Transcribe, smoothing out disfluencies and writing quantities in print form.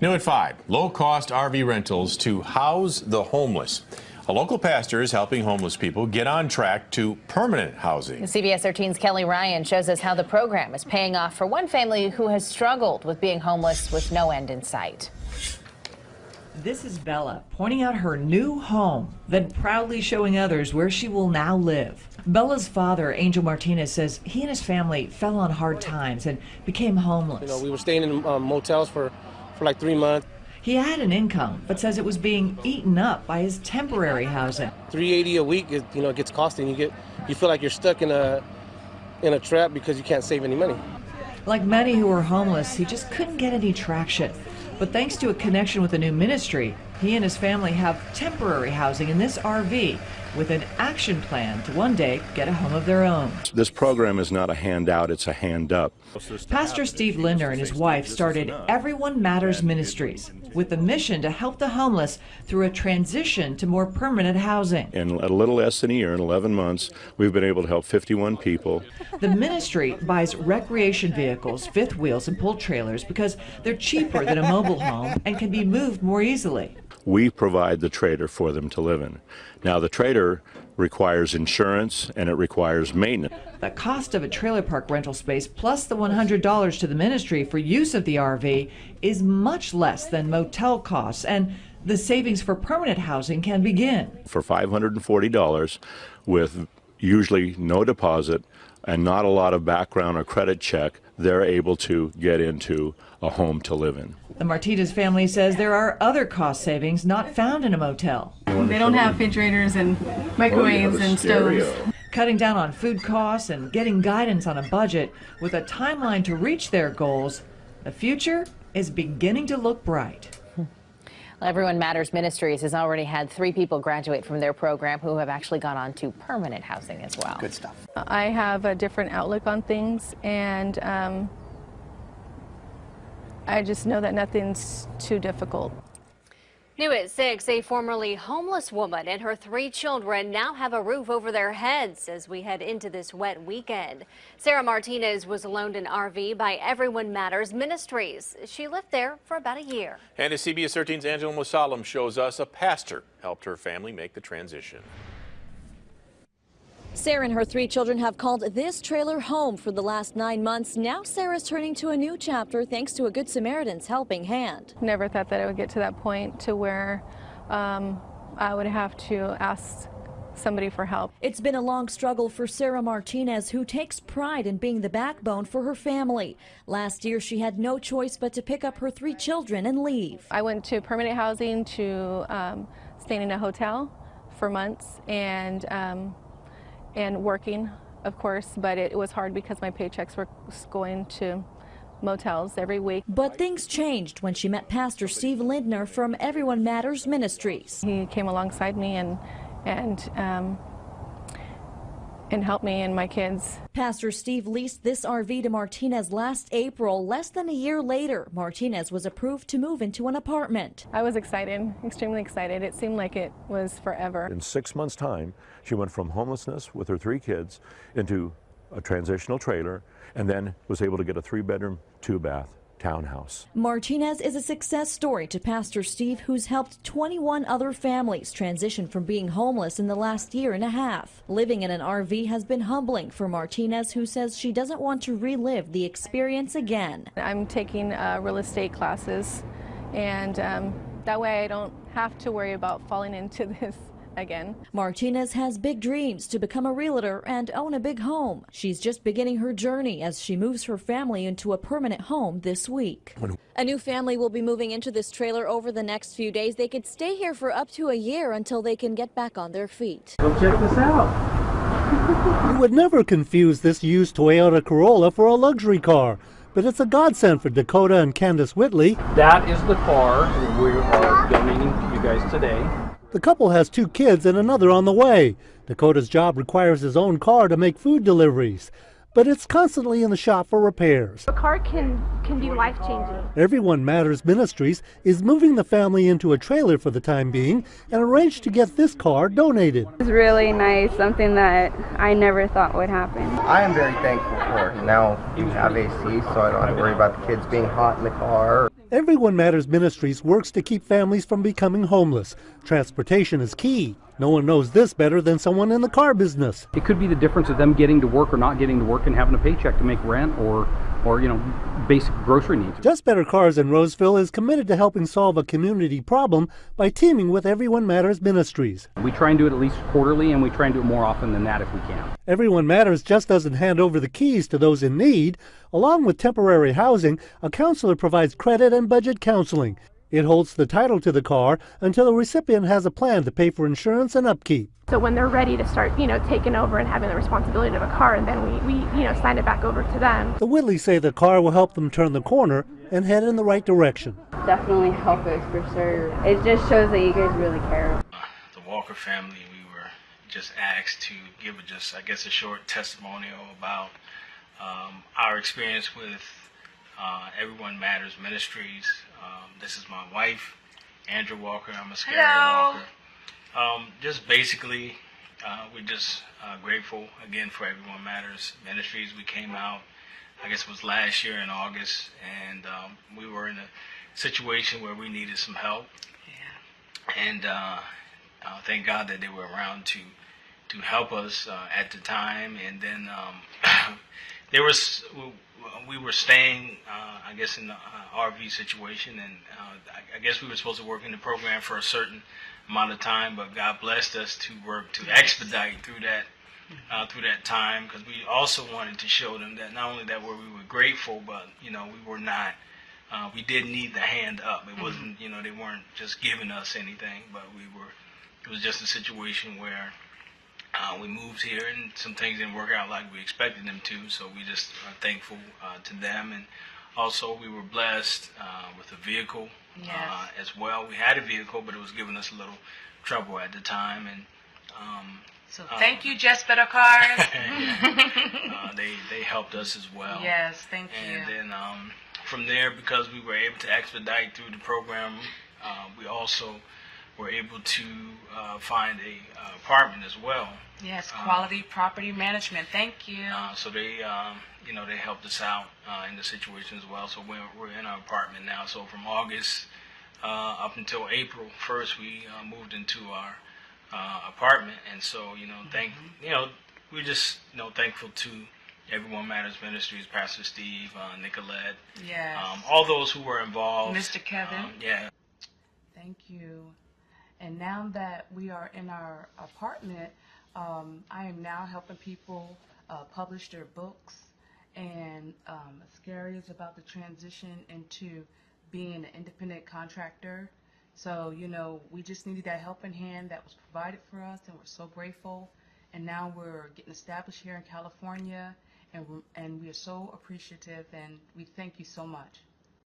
New at 5, low-cost RV rentals to house the homeless. A local pastor is helping homeless people get on track to permanent housing. CBS 13's Kelly Ryan shows us how the program is paying off for one family who has struggled with being homeless with no end in sight. This is Bella pointing out her new home, then proudly showing others where she will now live. Bella's father, Angel Martinez, says he and his family fell on hard times and became homeless. We were staying in motels for like 3 months. He had an income, but says it was being eaten up by his temporary housing. $380 a week, it gets costly. You feel like you're stuck in a trap because you can't save any money. Like many who are homeless, he just couldn't get any traction. But thanks to a connection with a new ministry, he and his family have temporary housing in this RV with an action plan to one day get a home of their own. This program is not a handout, it's a hand up. Pastor Steve Lindner and his wife started Everyone Matters Ministries with the mission to help the homeless through a transition to more permanent housing. In a little less than a year, in 11 months, we've been able to help 51 people. The ministry buys recreation vehicles, fifth wheels, and pull trailers because they're cheaper than a mobile home and can be moved more easily. We provide the trailer for them to live in. Now, the trailer requires insurance and it requires maintenance. The cost of a trailer park rental space plus the $100 to the ministry for use of the RV is much less than motel costs, and the savings for permanent housing can begin. For $540 with usually no deposit and not a lot of background or credit check, they're able to get into a home to live in. The Martinez family says there are other cost savings not found in a motel. They don't have refrigerators and microwaves and stoves. Cutting down on food costs and getting guidance on a budget with a timeline to reach their goals, the future is beginning to look bright. Everyone Matters Ministries has already had 3 people graduate from their program who have actually gone on to permanent housing as well. Good stuff. I have a different outlook on things, and I just know that nothing's too difficult. New at 6, a formerly homeless woman and her 3 children now have a roof over their heads as we head into this wet weekend. Sarah Martinez was loaned an RV by Everyone Matters Ministries. She lived there for about a year. And as CBS 13's Angela Musalam shows us, a pastor helped her family make the transition. Sarah and her 3 children have called this trailer home for the last 9 months. Now Sarah's turning to a new chapter thanks to a Good Samaritan's helping hand. Never thought that I would get to that point to where I would have to ask somebody for help. It's been a long struggle for Sarah Martinez, who takes pride in being the backbone for her family. Last year she had no choice but to pick up her 3 children and leave. I went to permanent housing to staying in a hotel for months and working, of course, but it was hard because my paychecks were going to motels every week. But things changed when she met Pastor Steve Lindner from Everyone Matters Ministries. He came alongside me and helped me and my kids. Pastor Steve leased this RV to Martinez last April. Less than a year later, Martinez was approved to move into an apartment. I was excited, extremely excited. It seemed like it was forever. In 6 months' time, she went from homelessness with her 3 kids into a transitional trailer, and then was able to get a 3-bedroom, 2-bath townhouse. Martinez is a success story to Pastor Steve, who's helped 21 other families transition from being homeless in the last year and a half. Living in an RV has been humbling for Martinez, who says she doesn't want to relive the experience again. I'm taking real estate classes, and that way I don't have to worry about falling into this again. Martinez has big dreams to become a realtor and own a big home. She's just beginning her journey as she moves her family into a permanent home this week. A new family will be moving into this trailer over the next few days. They could stay here for up to a year until they can get back on their feet. Go check this out. You would never confuse this used Toyota Corolla for a luxury car, but it's a godsend for Dakota and Candace Whitley. That is the car we are donating to you guys today. The couple has 2 kids and another on the way. Dakota's job requires his own car to make food deliveries, but it's constantly in the shop for repairs. A car can be life-changing. Everyone Matters Ministries is moving the family into a trailer for the time being and arranged to get this car donated. It's really nice, something that I never thought would happen. I am very thankful for it. Now we have AC, so I don't have to worry about the kids being hot in the car. Everyone Matters Ministries works to keep families from becoming homeless. Transportation is key. No one knows this better than someone in the car business. It could be the difference of them getting to work or not getting to work and having a paycheck to make rent or basic grocery needs. Just Better Cars in Roseville is committed to helping solve a community problem by teaming with Everyone Matters Ministries. We try and do it at least quarterly, and we try and do it more often than that if we can. Everyone Matters just doesn't hand over the keys to those in need. Along with temporary housing, a counselor provides credit and budget counseling. It holds the title to the car until the recipient has a plan to pay for insurance and upkeep. So when they're ready to start, taking over and having the responsibility of a car, and then we sign it back over to them. The Whitleys say the car will help them turn the corner and head in the right direction. Definitely help us for sure. It just shows that you guys really care. The Walker family, we were just asked to give a short testimonial about our experience with Everyone Matters Ministries. This is my wife, Andrew Walker. I'm a scary Walker. Just basically, we're just grateful again for Everyone Matters Ministries. We came out, I guess it was last year in August, and we were in a situation where we needed some help. Yeah. And thank God that they were around to help us at the time. And then we were staying, I guess, in the RV situation, and I guess we were supposed to work in the program for a certain amount of time, but God blessed us to work to expedite through that time, because we also wanted to show them that not only that we were grateful, but we were not. We did need the hand up. It wasn't, they weren't just giving us anything, but it was just a situation where we moved here and some things didn't work out like we expected them to, so we just are thankful to them. And also we were blessed with a vehicle as well. We had a vehicle, but it was giving us a little trouble at the time. And so thank you, Just Better Cars. They helped us as well. Yes, thank you. And then from there, because we were able to expedite through the program, we also were able to find a apartment as well. Yes, quality property management. Thank you. So they helped us out in the situation as well. So we're in our apartment now. So from August up until April 1st, we moved into our apartment. And so we're just thankful to Everyone Matters Ministries, Pastor Steve, Nicolette, all those who were involved. Mr. Kevin. Thank you. And now that we are in our apartment, I am now helping people publish their books, and scary is about the transition into being an independent contractor. So, we just needed that helping hand that was provided for us, and we're so grateful. And now we're getting established here in California, and we are so appreciative, and we thank you so much.